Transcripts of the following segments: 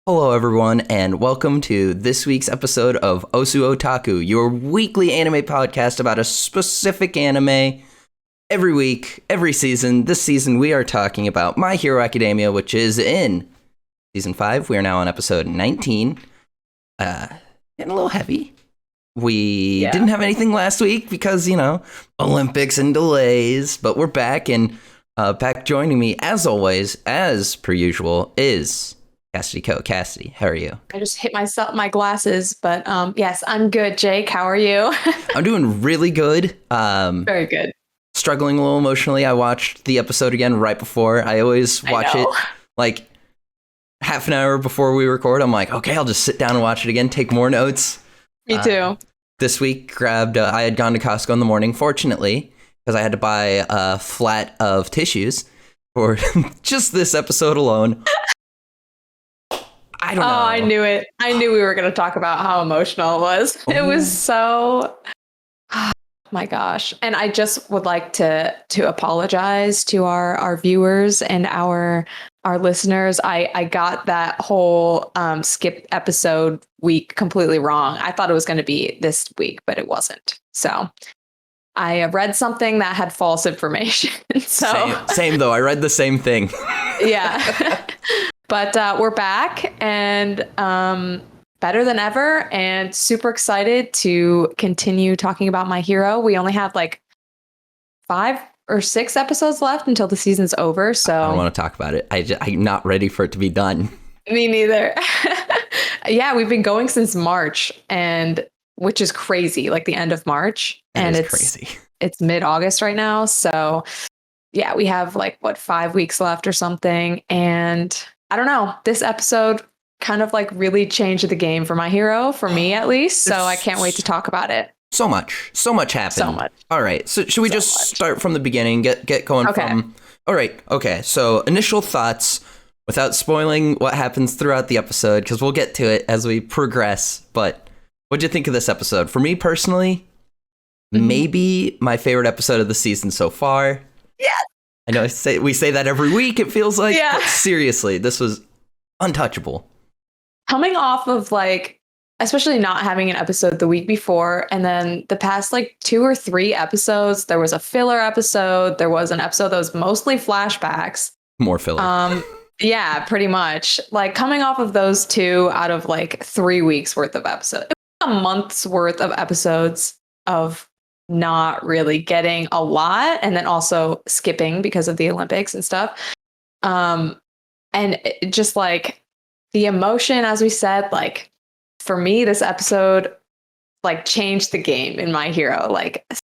Hello, everyone, and welcome to this week's episode of Ossu Otaku, your weekly anime podcast about a specific anime. Every week, every season. This season, we are talking about My Hero Academia, which is in season 5. We are now on episode 19. Getting a little heavy. We didn't have anything last week because, Olympics and delays, but we're back, and back joining me, as always, as per usual, is Cassidy. Cassidy, how are you? I just hit my glasses, but yes, I'm good. Jake, how are you? I'm doing really good. Very good. Struggling a little emotionally. I watched the episode again right before. I always watch it like half an hour before we record. I'm like, okay, I'll just sit down and watch it again, take more notes. Me too. This week, I had gone to Costco in the morning, fortunately, because I had to buy a flat of tissues for just this episode alone. I don't know. I knew it. I knew we were going to talk about how emotional it was. It was so... Oh my gosh. And I just would like to apologize to our viewers and our listeners. I got that whole skip episode week completely wrong. I thought it was going to be this week, but it wasn't. So I read something that had false information. Same though. I read the same thing. Yeah. But we're back and better than ever and super excited to continue talking about My Hero. We only have like 5 or 6 episodes left until the season's over. So I don't want to talk about it. I'm not ready for it to be done. Me neither. Yeah, we've been going since March, and which is crazy, like the end of March. It's crazy. It's mid-August right now. So yeah, we have like 5 weeks left or something. And I don't know, this episode kind of like really changed the game for My Hero, for me at least. So I can't wait to talk about it. So much happened. So much. All right. So should we just start from the beginning? Get going from. All right. Okay. So initial thoughts without spoiling what happens throughout the episode, because we'll get to it as we progress. But what'd you think of this episode? For me personally, maybe my favorite episode of the season so far. Yeah. I know we say that every week, it feels like, but seriously, this was untouchable. Coming off of especially not having an episode the week before, and then the past 2 or 3 episodes, there was a filler episode. There was an episode that was mostly flashbacks. More filler. Yeah, pretty much. Coming off of those 2 out of 3 weeks worth of episodes. It was a month's worth of episodes of not really getting a lot, and then also skipping because of the Olympics and stuff. And it just the emotion, as we said, for me, this episode changed the game in My Hero.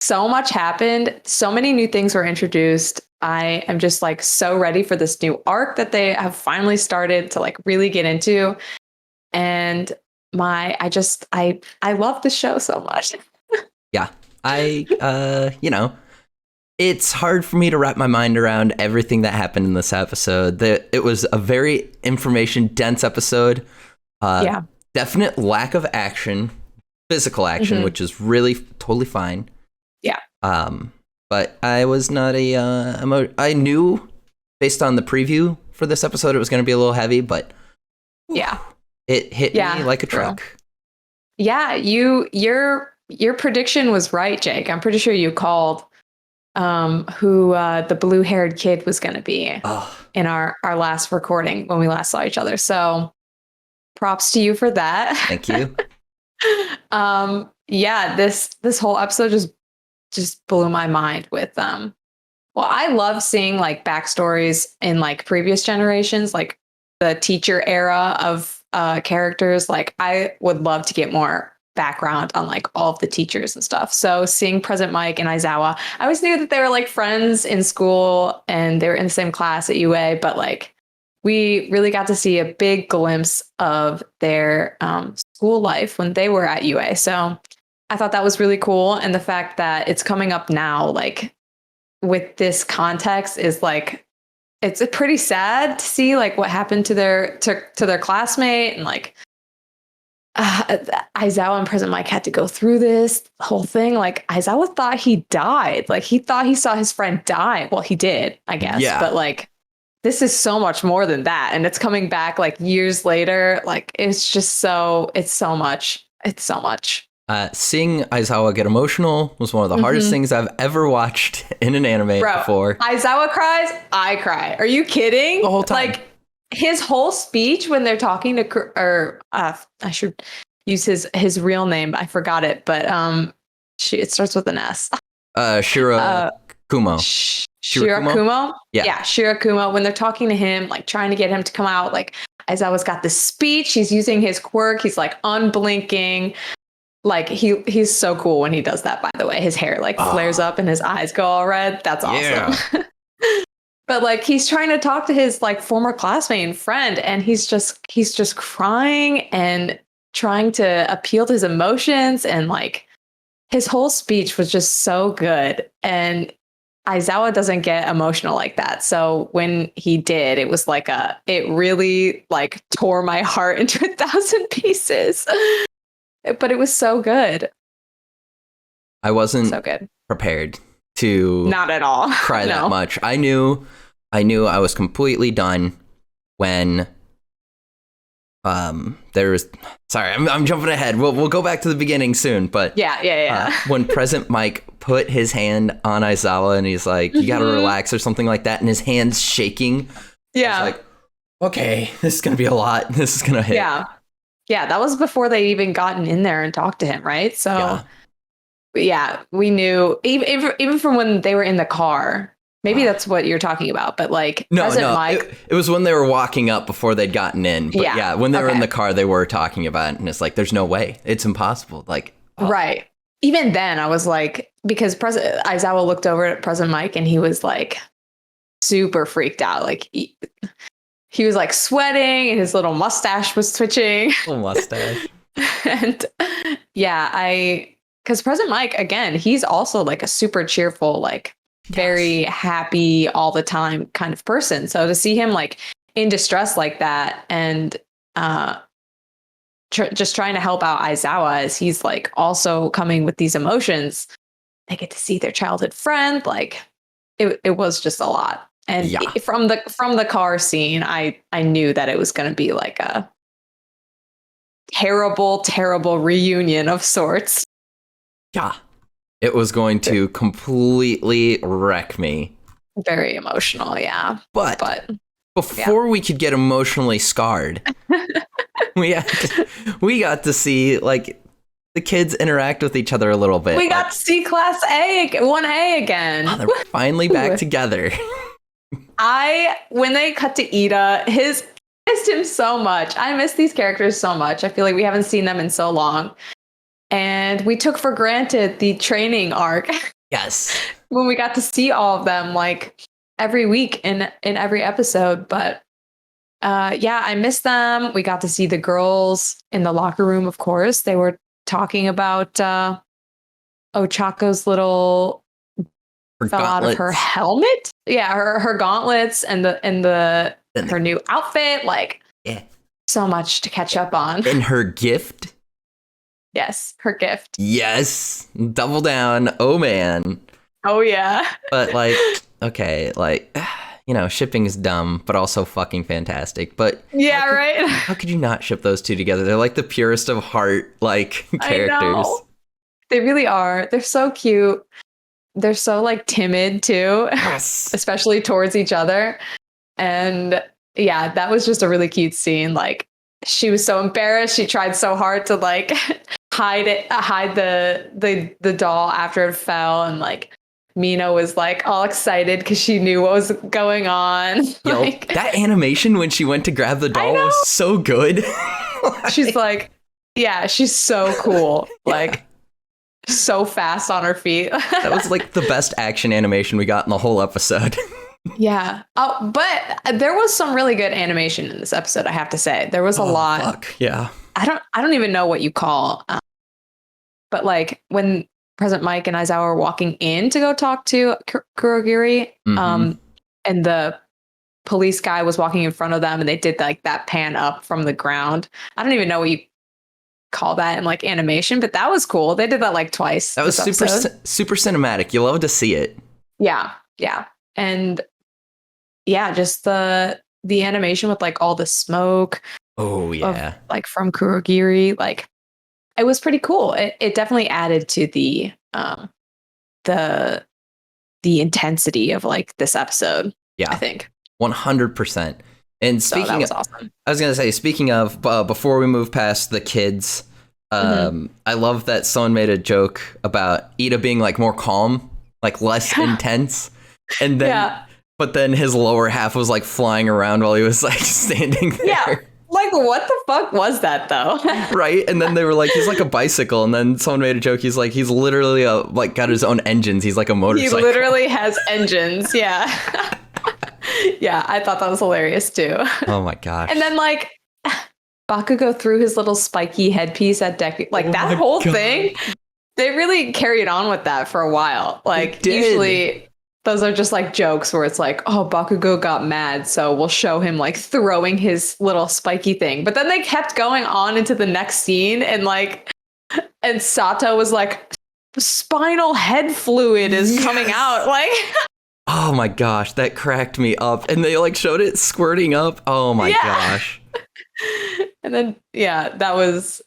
So much happened, so many new things were introduced. I am just so ready for this new arc that they have finally started to really get into. And I love the show so much. Yeah. It's hard for me to wrap my mind around everything that happened in this episode. It was a very information-dense episode. Definite lack of action, physical action, which is really totally fine. Yeah. But I was not I knew based on the preview for this episode it was going to be a little heavy, but it hit me like a truck. Yeah, your prediction was right, Jake. I'm pretty sure you called who the blue-haired kid was going to be in our last recording when we last saw each other. So props to you for that. Thank you. This whole episode just blew my mind with I love seeing backstories in previous generations, the teacher era of characters. I would love to get more background on all of the teachers and stuff. So seeing Present Mike and Aizawa, I always knew that they were friends in school and they were in the same class at UA, but we really got to see a big glimpse of their school life when they were at UA. So I thought that was really cool. And the fact that it's coming up now, with this context is it's pretty sad to see what happened to their classmate, and Aizawa and Present Mike had to go through this whole thing. Aizawa thought he died. He thought he saw his friend die. Well, he did, I guess. Yeah. But this is so much more than that. And it's coming back like years later. Like it's so much. It's so much. Seeing Aizawa get emotional was one of the hardest things I've ever watched in an anime before. Aizawa cries, I cry. Are you kidding? The whole time. Like his whole speech when they're talking to, I should use his real name. I forgot it, but it starts with an S. Shirakumo. Shirakumo? Yeah, Shirakumo. When they're talking to him, like trying to get him to come out, like Aizawa's got this speech. He's using his quirk. He's like unblinking. Like he's so cool when he does that, by the way. His hair like flares up and his eyes go all red. That's awesome. Yeah. But like he's trying to talk to his like former classmate and friend, and he's just crying and trying to appeal to his emotions, and like his whole speech was just so good. And Aizawa doesn't get emotional like that. So when he did, it was like it really like tore my heart into 1,000 pieces. But it was so good. I wasn't prepared to not at all cry that much. I knew I was completely done when there was, sorry, I'm jumping ahead. We'll go back to the beginning soon, but yeah. When Present Mike put his hand on Aizawa and he's like, you gotta relax or something like that, and his hand's shaking. Yeah. I was like, okay, this is gonna be a lot. This is gonna hit. Yeah, that was before they even gotten in there and talked to him, right? So, yeah we knew even from when they were in the car. Maybe that's what you're talking about, but like, Mike. It was when they were walking up before they'd gotten in. But when they were in the car, they were talking about it, and it's like, there's no way, it's impossible. Like, right. Even then, I was like, because Aizawa looked over at President Mike, and he was like super freaked out, like. He was like sweating and his little mustache was twitching. Little mustache. And because President Mike, again, he's also like a super cheerful, like very happy all the time kind of person. So to see him like in distress like that and just trying to help out Aizawa as he's like also coming with these emotions, they get to see their childhood friend. Like it was just a lot. And from the car scene, I knew that it was going to be like a terrible reunion of sorts. Yeah, it was going to completely wreck me. Very emotional, yeah. But before we could get emotionally scarred, we got to see like the kids interact with each other a little bit. We got to see Class A, 1A again. Oh, they're finally back together. When they cut to Ida, missed him so much. I miss these characters so much. I feel like we haven't seen them in so long. And we took for granted the training arc. Yes. When we got to see all of them like every week in every episode. But I miss them. We got to see the girls in the locker room, of course. They were talking about Ochako's little fell out of her helmet. Yeah, her gauntlets and her new outfit. Like, so much to catch up on. And her gift. Yes, her gift. Yes, double down. Oh man. Oh yeah. But like, okay, like, shipping is dumb, but also fucking fantastic. But right. How could you not ship those two together? They're like the purest of heart, like characters. I know. They really are. They're so cute. They're so like timid too, especially towards each other. And that was just a really cute scene. Like she was so embarrassed. She tried so hard to like hide the doll after it fell. And like Mina was like all excited because she knew what was going on. Yo, that animation when she went to grab the doll was so good. She's like, she's so cool. Like, so fast on her feet. That was like the best action animation we got in the whole episode. Yeah. But there was some really good animation in this episode, I have to say. There was a lot. Fuck. Yeah. I don't even know what you call. But like when President Mike and Aizawa were walking in to go talk to Kurogiri, and the police guy was walking in front of them, and they did like that pan up from the ground. I don't even know what you call that in like animation, but that was cool. They did that like twice. That was super cinematic. You love to see it. Yeah. And yeah, just the animation with like all the smoke Oh of yeah. like from Kurogiri, like it was pretty cool. It definitely added to the the intensity of like this episode, I Yeah. think. 100%. And So that speaking was of, awesome. I was gonna say, speaking of, before we move past the kids, I love that someone made a joke about Ida being like more calm, like less Yeah. intense, and then, Yeah. but then his lower half was like flying around while he was like standing there. Yeah. Like, what the fuck was that though? Right, and then they were like, he's like a bicycle, and then someone made a joke. He's like, he's literally like got his own engines. He's like a He motorcycle. literally has engines. Yeah. Yeah, I thought that was hilarious too. Oh my gosh! And then like Bakugo threw his little spiky headpiece at Deku. Like Oh that my whole God. thing, they really carried on with that for a while. Like did. usually those are just like jokes where it's like, oh, Bakugo got mad, so we'll show him like throwing his little spiky thing. But then they kept going on into the next scene and Sato was like, spinal head fluid is coming out. Like Oh my gosh, that cracked me up. And they like showed it squirting up. Oh my gosh. And then yeah, that was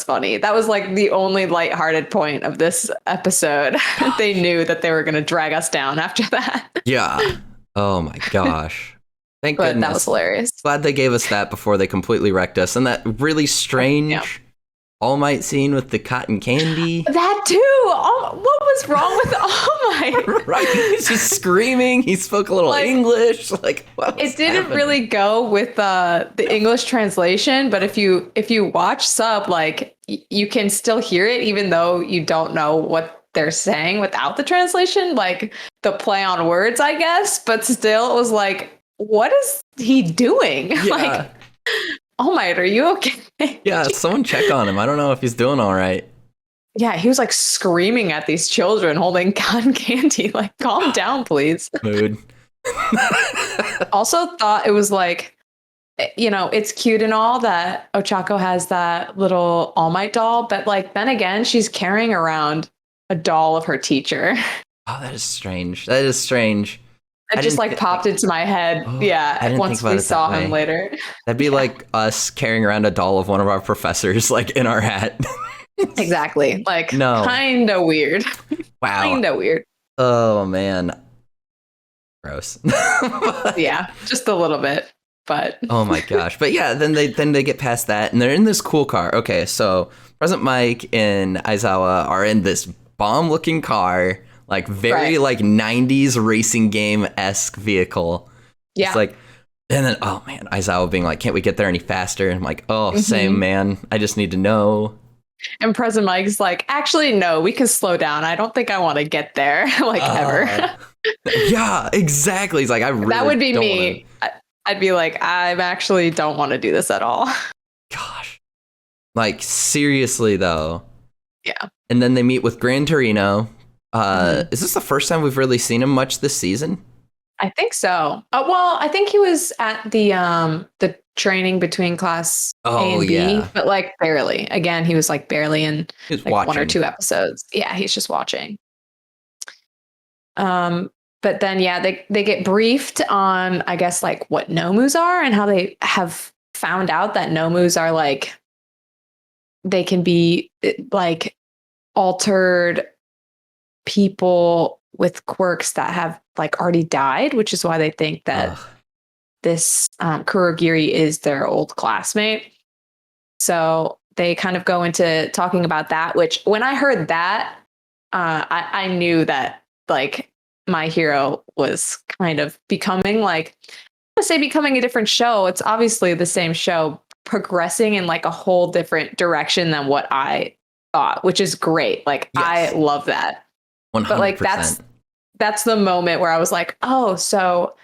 funny. That was like the only lighthearted point of this episode. They knew that they were going to drag us down after that. Yeah. Oh my gosh. Thank But goodness. that was hilarious. Glad they gave us that before they completely wrecked us. And that really strange All Might scene with the cotton candy. That too. Oh, what was wrong with All Might? Right. He's just screaming. He spoke a little Like, English. Like what was it didn't happening? really go with the English translation, but if you watch sub, like you can still hear it even though you don't know what they're saying without the translation, like the play on words, I guess. But still, it was like, what is he doing? Yeah. Like, oh my, are you okay? Yeah, someone check on him. I don't know if he's doing all right. Yeah, he was like screaming at these children holding cotton candy. Like, calm down, please. Mood. Also thought it was like, you know, it's cute and all that Ochako has that little All Might doll, but like then again, she's carrying around a doll of her teacher. Oh, that is strange. That is strange. It I just didn't like popped into my head. Oh, I Yeah, didn't once think about we it that saw him way. later. That'd be like us carrying around a doll of one of our professors, like in our hat. Exactly. Like, No. kind of weird. Wow. Kind of weird. Oh man. Gross. Yeah, just a little bit. But Oh my gosh. But yeah, then they get past that and they're in this cool car. Okay, so President Mike and Aizawa are in this bomb-looking car, like very Right. like 90s racing game-esque vehicle. yeah, It's like, and then oh man, Aizawa being like, can't we get there any faster? And I'm like, oh, same Mhm. man. I just need to know. and President Mike's like, actually, no, we can slow down. I don't think I want to get there, like ever. Yeah, exactly. He's like, I really That would be don't me. I'd be like, I actually don't want to do this at all. Gosh. Like, seriously, though. Yeah. And then they meet with Gran Torino. Is this the first time we've really seen him much this season? I think so. Well, I think he was at the training between class A Oh, and B, yeah. but like barely. Again, he was like barely in He's like watching. one or two episodes. Yeah, he's just watching. But then yeah, they get briefed on, I guess, like what nomus are and how they have found out that nomus are like they can be like altered people with quirks that have like already died, which is why they think that Ugh. this Kurogiri is their old classmate. So they kind of go into talking about that, which when I heard that, I knew that like my hero was kind of becoming like, I want to say becoming a different show. It's obviously the same show progressing in like a whole different direction than what I thought, which is great. Like Yes. I love that. 100%. But like that's the moment where I was like, oh, so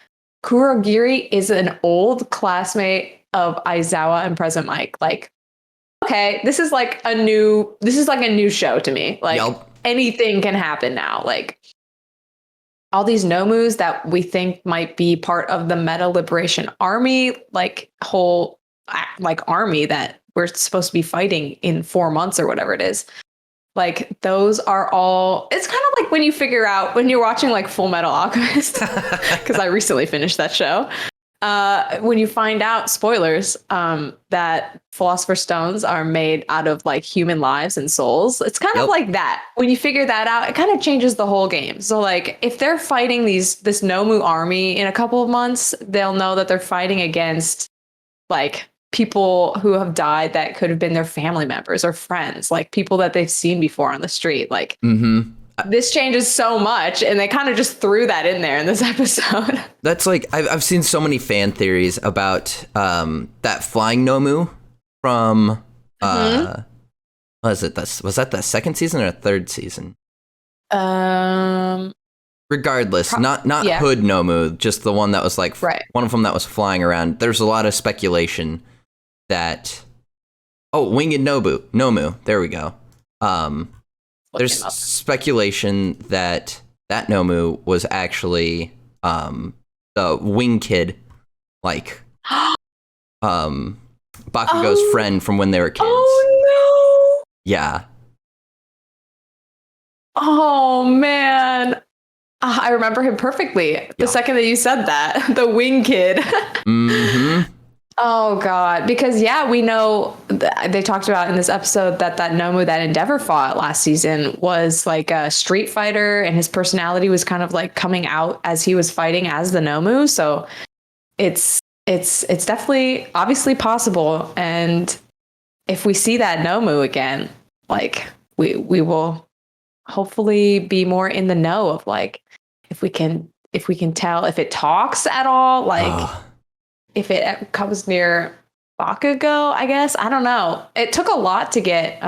Kurogiri is an old classmate of Aizawa and President Mike. Like, okay, this is like a new show to me. Like Yup. anything can happen now. Like all these nomus that we think might be part of the Meta Liberation Army, like whole like army that we're supposed to be fighting in 4 months or whatever it is. Like those are all, it's kind of like when you figure out when you're watching like Full Metal Alchemist, because I recently finished that show. When you find out, spoilers, that Philosopher's Stones are made out of like human lives and souls. It's kind of like that. When you figure that out, it kind of changes the whole game. So like if they're fighting this Nomu army in a couple of months, they'll know that they're fighting against like people who have died that could have been their family members or friends, like people that they've seen before on the street. Like this changes so much, and they kind of just threw that in there in this episode. That's like I've seen so many fan theories about that flying Nomu from what was it? Was that the second season or third season? Regardless, not Hood Nomu, just the one that was like one of them that was flying around. There's a lot of speculation that Winged Nomu. There we go. There's speculation that Nomu was actually the wing kid, like Bakugo's friend from when they were kids. Oh no! Yeah. Oh man. I remember him perfectly. The second that you said that, the wing kid. Oh God. Because we know they talked about in this episode that Nomu that Endeavor fought last season was like a street fighter, and his personality was kind of like coming out as he was fighting as the Nomu. So it's definitely obviously possible. And if we see that Nomu again, like we will hopefully be more in the know of like if we can tell if it talks at all, like if it comes near Bakugo, I guess. I don't know. It took a lot to get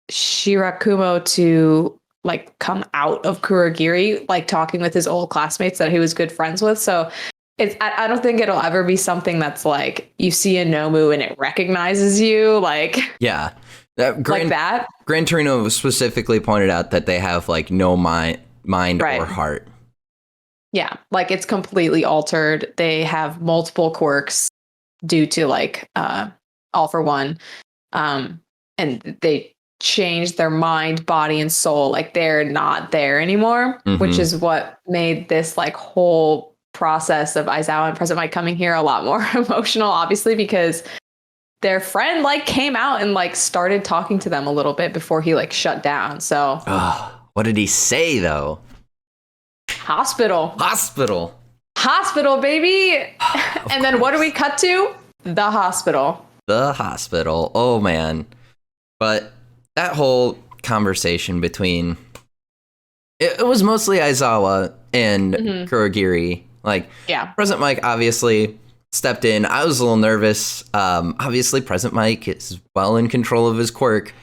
Shirakumo to like come out of Kurogiri, like talking with his old classmates that he was good friends with. So I don't think it'll ever be something that's like you see a Nomu and it recognizes you, like like that. Gran Torino specifically pointed out that they have like no mind or heart. Yeah, like it's completely altered. They have multiple quirks due to like All for One, and they changed their mind, body, and soul. Like they're not there anymore, which is what made this like whole process of Aizawa and Present Mic coming here a lot more emotional, obviously, because their friend like came out and like started talking to them a little bit before he like shut down. So what did he say though? Hospital, baby. And then what do we cut to? The hospital. Oh man. But that whole conversation between it was mostly Aizawa and Kurogiri. Like Present Mic obviously stepped in. I was a little nervous. Obviously Present Mic is well in control of his quirk,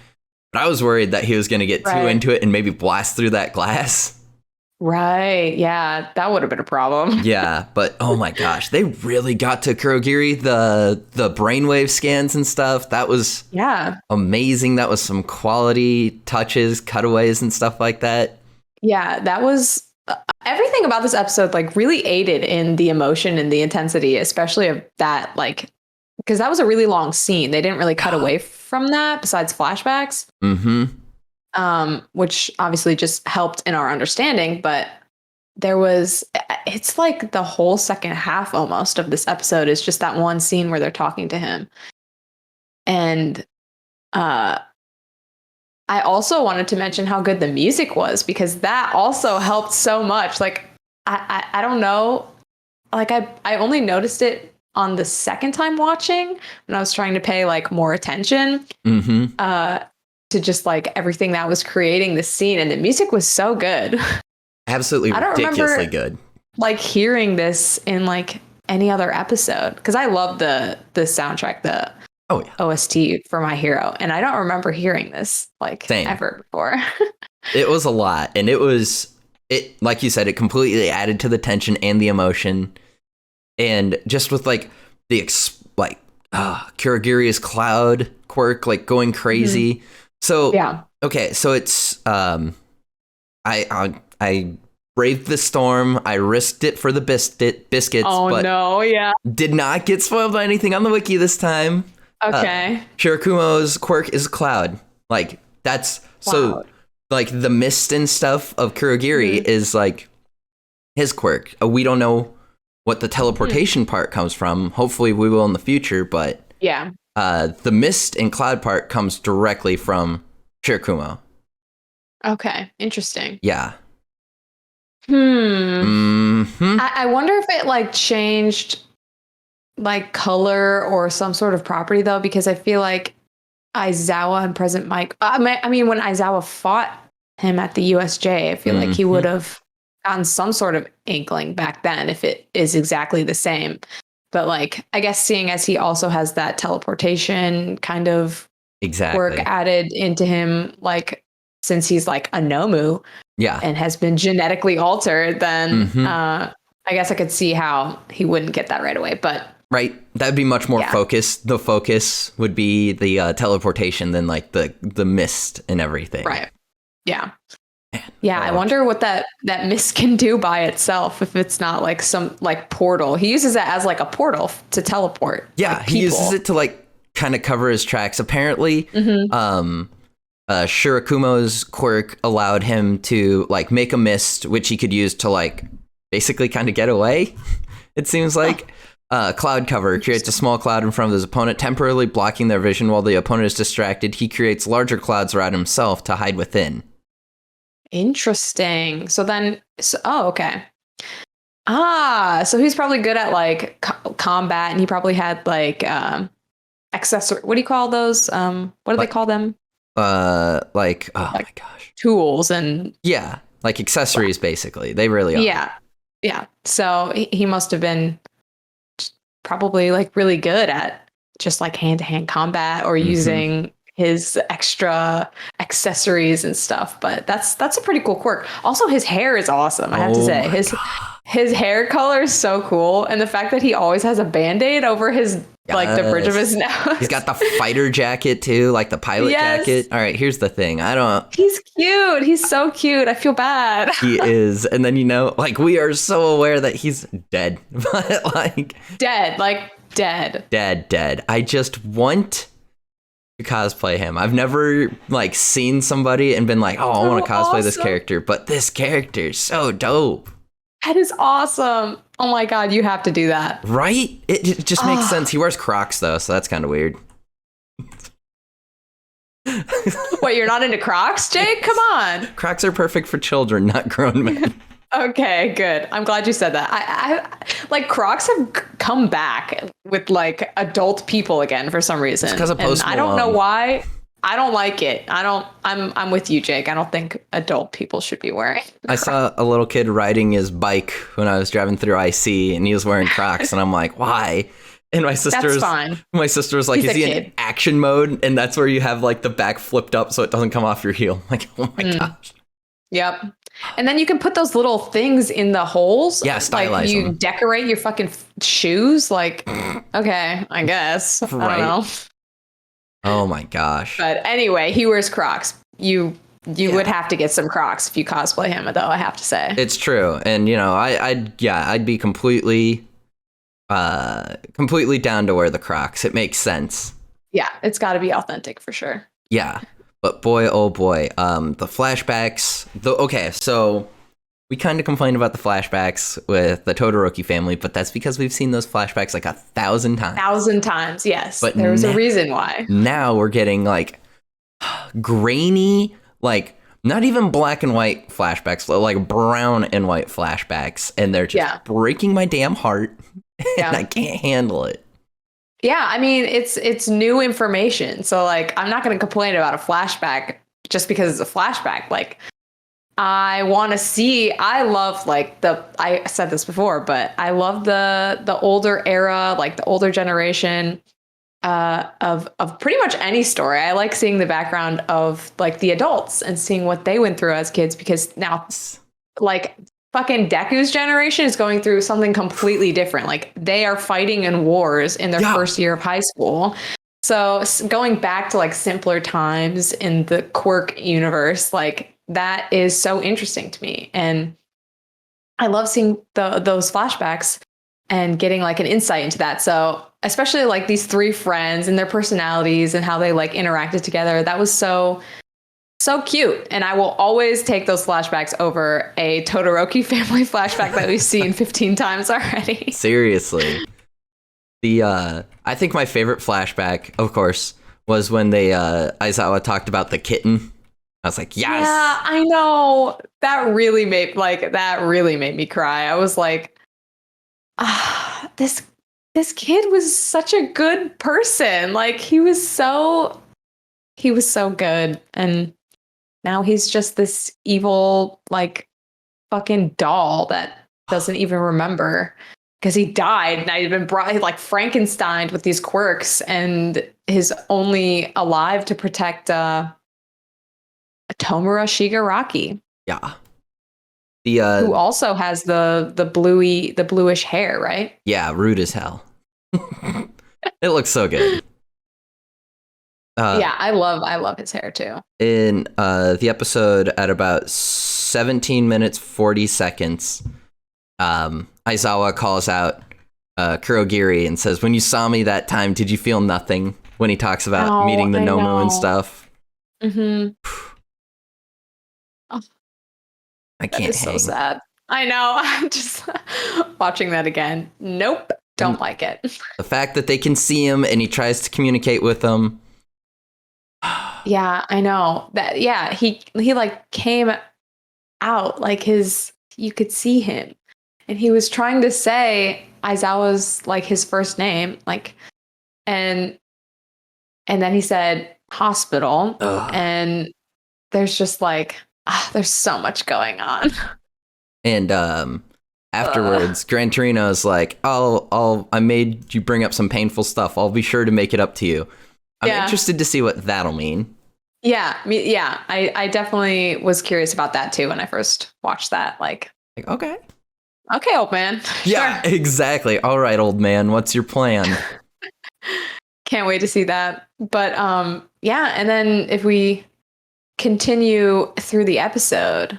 but I was worried that he was going to get too into it and maybe blast through that glass. Right. Yeah, that would have been a problem. Yeah, but oh my gosh, they really got to Kurogiri, the brainwave scans and stuff. That was amazing. That was some quality touches, cutaways and stuff like that. Yeah, that was everything about this episode like really aided in the emotion and the intensity, especially of that, like, because that was a really long scene. They didn't really cut away from that besides flashbacks. Which obviously just helped in our understanding, but it's like the whole second half almost of this episode is just that one scene where they're talking to him. And I also wanted to mention how good the music was, because that also helped so much. Like, I don't know, like I only noticed it on the second time watching when I was trying to pay like more attention. To just like everything that was creating the scene, and the music was so good. Absolutely ridiculously good. Like hearing this in like any other episode, because I love the soundtrack, the OST for My Hero, and I don't remember hearing this like ever before. It was a lot, and it like you said, it completely added to the tension and the emotion, and just with like the Kurogiri's cloud quirk like going crazy. So okay, so it's I braved the storm. I risked it for the biscuits. But did not get spoiled by anything on the wiki this time. Okay. Shirakumo's quirk is cloud. Like that's so like the mist and stuff of Kurogiri is like his quirk. We don't know what the teleportation part comes from. Hopefully we will in the future, but the mist and cloud part comes directly from Shirakumo. Okay, interesting. Yeah. I wonder if it like changed like color or some sort of property though, because I feel like Aizawa and Present Mike. I mean, when Aizawa fought him at the USJ, I feel like he would have gotten some sort of inkling back then if it is exactly the same. But like, I guess seeing as he also has that teleportation kind of work added into him, like since he's like a Nomu, and has been genetically altered, then I guess I could see how he wouldn't get that right away. But that'd be much more focused. The focus would be the teleportation than like the mist and everything. Right. Yeah. Man, I wonder what that mist can do by itself if it's not like some like portal. He uses it as like a portal to teleport. Yeah, like, he uses it to like kind of cover his tracks. Apparently, Shirakumo's quirk allowed him to like make a mist, which he could use to like basically kind of get away. It seems like. Cloud cover creates a small cloud in front of his opponent, temporarily blocking their vision while the opponent is distracted. He creates larger clouds around himself to hide within. Interesting. So then, okay. So he's probably good at like combat, and he probably had like accessory. What do you call those? What do they call them? My gosh, tools and like accessories. Basically, they really are. Yeah. So he must have been probably like really good at just like hand-to-hand combat or using his extra accessories and stuff. But that's a pretty cool quirk. Also, his hair is awesome. I have to say his hair color is so cool, and the fact that he always has a band-aid over his like the bridge of his nose. He's got the fighter jacket too, like the pilot jacket. All right, here's the thing. He's cute. He's so cute. I feel bad. He is. And then, like we are so aware that he's dead. But like dead. Dead. I just want to cosplay him. I've never like seen somebody and been like, oh, I want to cosplay this character, but this character is so dope. That is awesome. Oh my God, you have to do that. Right? It just makes sense. He wears Crocs though, so that's kind of weird. Wait, you're not into Crocs, Jake? Come on. Crocs are perfect for children, not grown men. Okay, good. I'm glad you said that. I like Crocs have come back with like adult people again for some reason. It's because of Post Malone. I don't know why. I don't like it. I'm with you, Jake. I don't think adult people should be wearing Crocs. I saw a little kid riding his bike when I was driving through IC, and he was wearing Crocs, and I'm like, why? And my sister was like, is he in action mode? And that's where you have like the back flipped up so it doesn't come off your heel. I'm like, oh my gosh. Yep. And then you can put those little things in the holes. Yeah, stylize like you them. decorate your fucking shoes. Like, okay, I guess. Right. I don't know. Oh my gosh. But anyway, he wears Crocs. You would have to get some Crocs if you cosplay him, though, I have to say. It's true. And I'd be completely down to wear the Crocs. It makes sense. Yeah, it's got to be authentic for sure. Yeah. But boy, oh boy, the flashbacks. So we kind of complained about the flashbacks with the Todoroki family, but that's because we've seen those flashbacks like 1,000 times. 1,000 times, yes. But there was a reason why. Now we're getting like grainy, like not even black and white flashbacks, but like brown and white flashbacks, and they're just breaking my damn heart, and I can't handle it. Yeah, I mean, it's new information. So like, I'm not going to complain about a flashback just because it's a flashback. Like, I want to see, I love like I said this before, but I love the older era, like the older generation of pretty much any story. I like seeing the background of like the adults and seeing what they went through as kids, because now like fucking Deku's generation is going through something completely different. Like they are fighting in wars in their first year of high school. So going back to like simpler times in the quirk universe, like that is so interesting to me. And I love seeing those flashbacks and getting like an insight into that. So especially like these three friends and their personalities and how they like interacted together. That was so cute. And I will always take those flashbacks over a Todoroki family flashback that we've seen 15 times already. Seriously. I think my favorite flashback, of course, was when Aizawa talked about the kitten. I was like, yes. Yeah, I know. That really made me cry. I was like, this kid was such a good person. Like he was so good. And now he's just this evil, like fucking doll that doesn't even remember because he died and I'd been brought like Frankenstein with these quirks and is only alive to protect Tomura Shigaraki. Yeah. Who also has the bluish hair, right? Yeah, rude as hell. It looks so good. Yeah, I love his hair too. In the episode at about 17 minutes 40 seconds, Aizawa calls out Kurogiri and says, "When you saw me that time, did you feel nothing?" When he talks about meeting the Nomu and stuff. Mm-hmm. Oh, I can't hang. So sad. I know. I'm just watching that again. Nope. Don't like it. The fact that they can see him and he tries to communicate with them. Yeah, I know. That yeah, he like came out like you could see him. And he was trying to say Aizawa's like his first name, like and then he said hospital. Ugh. And there's just like there's so much going on. And afterwards, Gran Torino's like, I made you bring up some painful stuff. I'll be sure to make it up to you. I'm interested to see what that'll mean. Yeah. I definitely was curious about that too when I first watched that. Like okay, old man. Yeah, Sure. exactly. All right, old man. What's your plan? Can't wait to see that. But yeah. And then if we continue through the episode,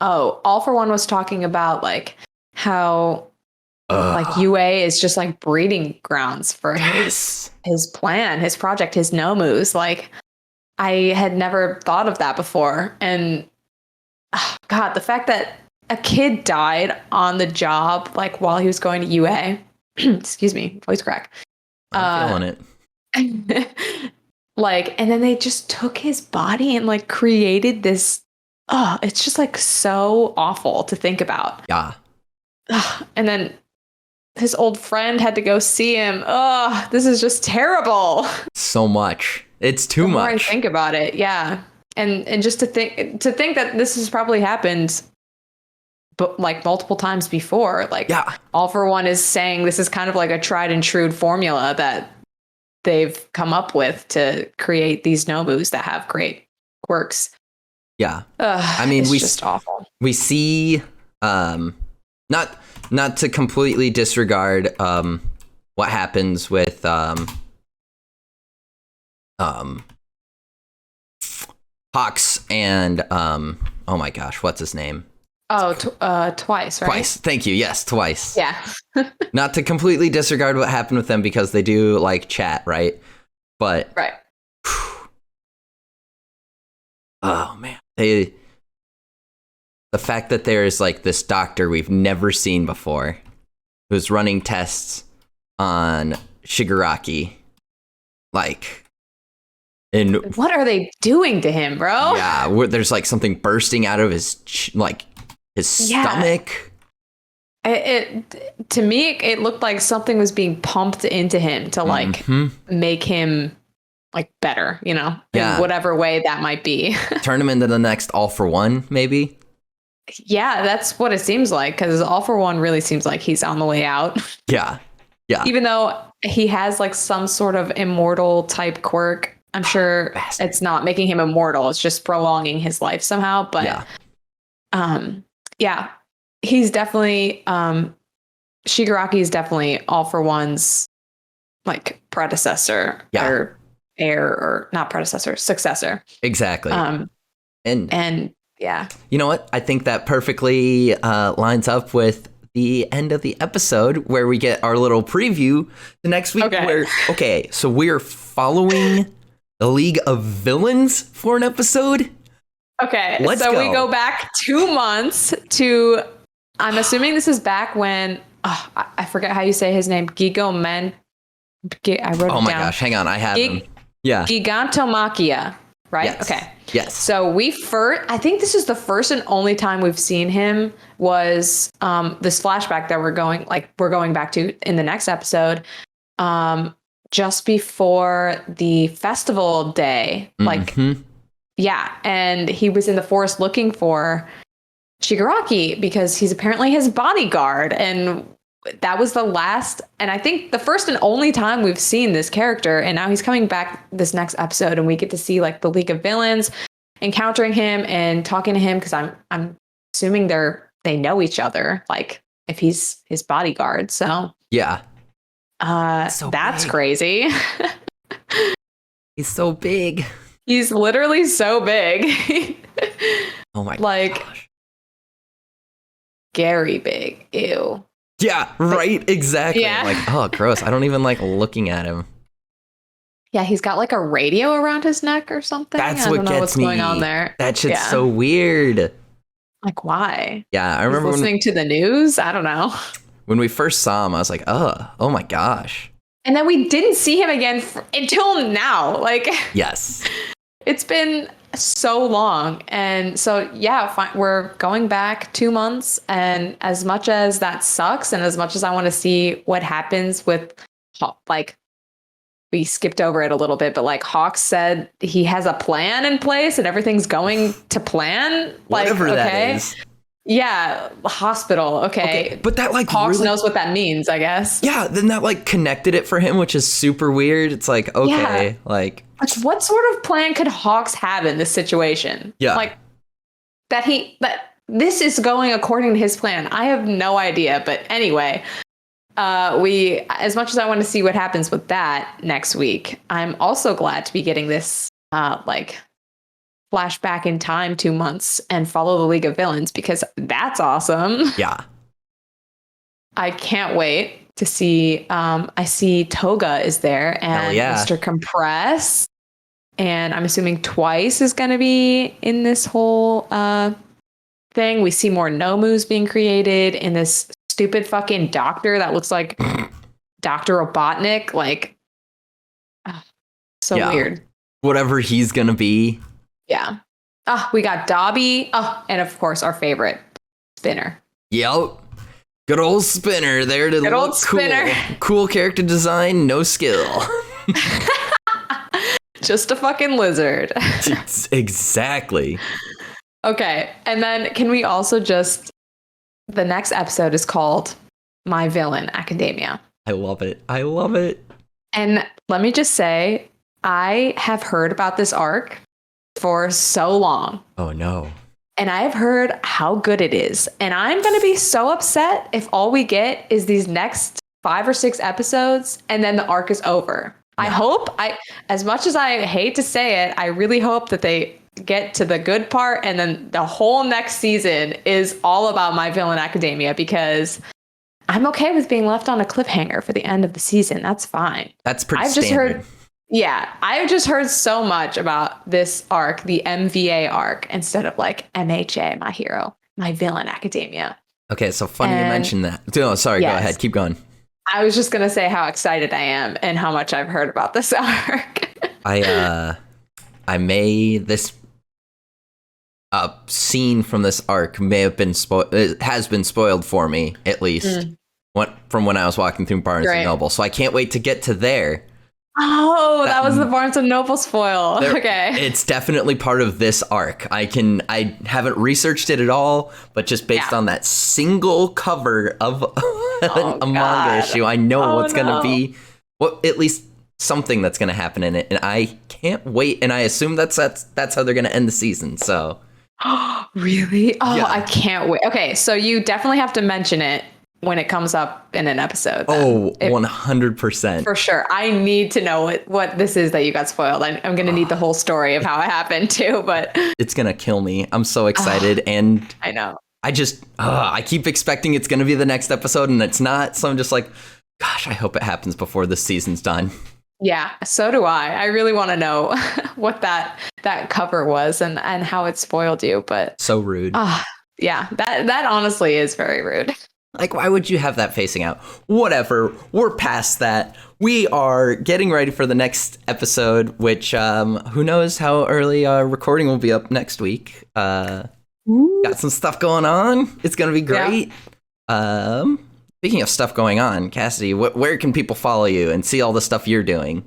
All for One was talking about like how like UA is just like breeding grounds for his plan, his project, his Nomus. Like I had never thought of that before. And God, the fact that a kid died on the job, like while he was going to UA, excuse me, voice crack. I'm feeling it. Like, and then they just took his body and like created this. It's just like so awful to think about. Yeah. And then his old friend had to go see him. This is just terrible. So much. It's too much. The more I think about it, yeah. And just to think that this has probably happened but like multiple times before. Like All for One is saying this is kind of like a tried and true formula that they've come up with to create these Nomus that have great quirks. Yeah. I mean, it's just awful. We see not to completely disregard what happens with Hawks and oh my gosh, what's his name? Twice, right? Twice. Thank you. Yes, twice. Yeah. Not to completely disregard what happened with them because they do like chat, right? But right. Oh man. The fact that there is like this doctor we've never seen before who's running tests on Shigaraki. Like, and what are they doing to him, bro? Yeah, there's like something bursting out of his stomach. To me, it looked like something was being pumped into him to like make him like better, in whatever way that might be. Turn him into the next All for One, maybe. Yeah, that's what it seems like, because All for One really seems like he's on the way out. Yeah. Even though he has like some sort of immortal type quirk, I'm sure it's not making him immortal. It's just prolonging his life somehow. But he's definitely Shigaraki is definitely All for One's like predecessor or heir, or not predecessor, successor. Exactly. And yeah. You know what? I think that perfectly lines up with the end of the episode where we get our little preview the next week. So we're following the League of Villains for an episode. Okay, we go back 2 months to, I'm assuming this is back when, I forget how you say his name, I wrote it down. Oh my gosh, hang on, I have him. Yeah. Gigantomachia, right? Yes. Okay. Yes. So I think this is the first and only time we've seen him was this flashback that we're going back to in the next episode, just before the festival day. Yeah, and he was in the forest looking for Shigaraki because he's apparently his bodyguard, and that was the last, and I think the first and only time we've seen this character. And now he's coming back this next episode, and we get to see like the League of Villains encountering him and talking to him, because I'm assuming they know each other, like if he's his bodyguard. So yeah, that's big. Crazy. He's so big. He's literally so big. Oh my gosh. Scary big. Ew. Yeah, right. Exactly. Yeah. Like, oh, gross. I don't even like looking at him. Yeah, he's got like a radio around his neck or something. That's I what don't know gets what's me. Going on there. That shit's so weird. Like, why? Yeah, I remember listening to the news. I don't know. When we first saw him, I was like, oh my gosh. And then we didn't see him again until now. Like, yes, it's been so long. And so, yeah, we're going back 2 months. And as much as that sucks, and as much as I want to see what happens with, like, we skipped over it a little bit, but like Hawk said, he has a plan in place and everything's going to plan. Whatever like, that is. Yeah, hospital. Okay. But that like Hawks really knows what that means, I guess. Yeah, then that like connected it for him, which is super weird. It's like, okay, like what sort of plan could Hawks have in this situation? Yeah. Like that this is going according to his plan. I have no idea. But anyway, as much as I want to see what happens with that next week, I'm also glad to be getting this like flashback in time 2 months and follow the League of Villains, because that's awesome. Yeah. I can't wait to see. I see Toga is there and Mr. Compress. And I'm assuming Twice is going to be in this whole thing. We see more Nomus being created in this stupid fucking doctor that looks like Dr. Robotnik. Like, so weird. Whatever he's going to be. Yeah. We got Dobby. And of course, our favorite, Spinner. Yep. Good old Spinner there to look Spinner. Cool character design, no skill. Just a fucking lizard. Exactly. Okay. And then can we also the next episode is called My Villain Academia. I love it. I love it. And let me just say, I have heard about this arc for so long. Oh no. And I have heard how good it is. And I'm going to be so upset if all we get is these next 5 or 6 episodes and then the arc is over. No. I hope, as much as I hate to say it, I really hope that they get to the good part and then the whole next season is all about My Villain Academia, because I'm okay with being left on a cliffhanger for the end of the season. That's fine. That's pretty standard. I've just heard so much about this arc, the MVA arc, instead of like MHA, My Hero, My Villain Academia. Okay, so funny you mentioned that. Oh, sorry, Go ahead. Keep going. I was just going to say how excited I am and how much I've heard about this arc. This scene from this arc may have been spoiled. It has been spoiled for me, at least, from when I was walking through Barnes and Noble. So I can't wait to get to there. Oh, that was the Barnes and Noble spoil. Okay. It's definitely part of this arc. I haven't researched it at all, but just based on that single cover of a manga issue, I know what's going to be, at least something that's going to happen in it. And I can't wait. And I assume that's how they're going to end the season. So. Really? Oh, yeah. I can't wait. Okay. So you definitely have to mention it when it comes up in an episode. Then. 100%. For sure. I need to know what this is that you got spoiled. I'm going to need the whole story of how it happened too, but it's going to kill me. I'm so excited. And I know. I keep expecting it's going to be the next episode and it's not. So I'm just like, gosh, I hope it happens before this season's done. Yeah, so do I. I really want to know what that cover was and how it spoiled you. But so rude. Yeah, that honestly is very rude. Like, why would you have that facing out? Whatever. We're past that. We are getting ready for the next episode, which who knows how early our recording will be up next week. Got some stuff going on. It's gonna be great. Yeah. Speaking of stuff going on, Cassidy, where can people follow you and see all the stuff you're doing?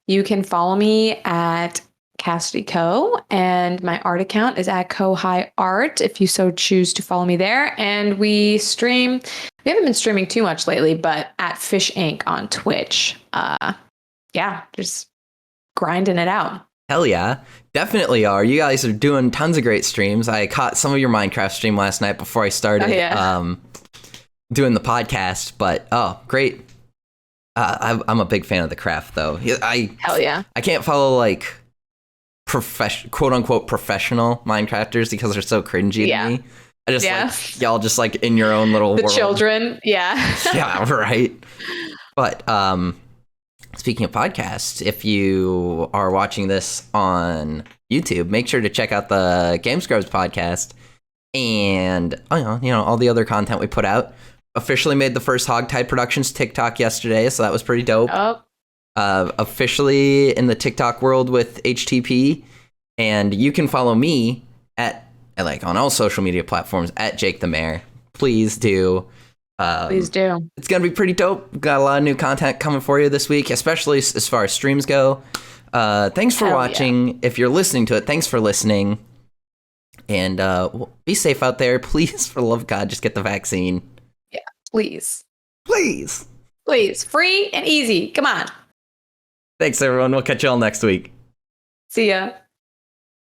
You can follow me at Cassidy Co. and my art account is at Kohai Art if you so choose to follow me there. And we haven't been streaming too much lately, but at Fish Inc. on Twitch. Just grinding it out. Hell yeah, definitely are. You guys are doing tons of great streams. I caught some of your Minecraft stream last night before I started. Oh, yeah. Doing the podcast, but great. I'm a big fan of the craft though. Hell yeah. I can't follow like quote unquote professional Minecrafters because they're so cringy to me. I just like y'all just like in your own little world. Children. Yeah. Yeah, right. But speaking of podcasts, if you are watching this on YouTube, make sure to check out the Game Scrubs podcast and all the other content we put out. Officially made the first Hogtied Productions TikTok yesterday, so that was pretty dope. Officially in the TikTok world with HTP, and you can follow me at on all social media platforms at Jake the Mayor. Please do. Please do. It's gonna be pretty dope. Got a lot of new content coming for you this week, especially as far as streams go. Thanks for watching. Yeah. If you're listening to it, thanks for listening. And be safe out there. Please, for the love of God, just get the vaccine. Yeah, please. Please. Please. Free and easy. Come on. Thanks, everyone. We'll catch you all next week. See ya.